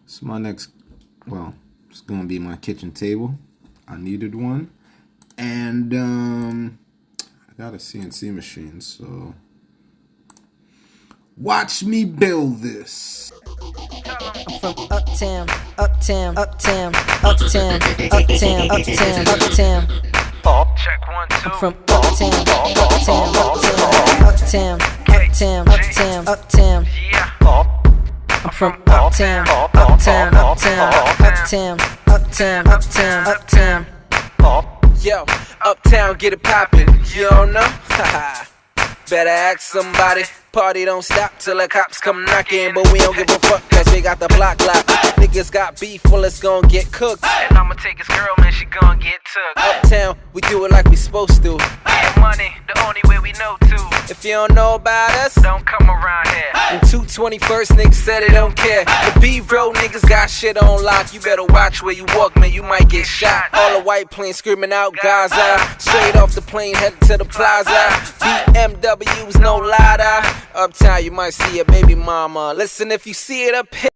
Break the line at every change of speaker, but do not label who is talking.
It's my next, well, it's gonna be my kitchen table. I needed one, and I got a CNC machine, so watch me build this.
I'm from uptown, uptown, uptown, uptown, uptown, uptown, uptown.
Check 1, 2.
I'm from uptown, uptown, uptown, uptown, uptown, uptown, uptown.
Yeah.
I'm from uptown, uptown, uptown, uptown, uptown, uptown, uptown.
Yo, uptown, get it poppin', you don't know? Haha. Better ask somebody. Party don't stop till the cops come knocking, but we don't give a fuck cause we got the block locked. Niggas got beef, well it's gon' get cooked.
And I'ma take his girl, man, she gon' get took.
Uptown, we do it like we supposed to.
Get money, the only way we know to.
If you don't know about us,
Don't come around here.
in 221st niggas said they don't care. The B-road niggas got shit on lock. You better watch where you walk, man, you might get shot. All the white planes screaming out Gaza. Straight off the plane headed to the plaza. BMWs no ladder. Uptown you might see a baby mama. Listen, if you see it up here.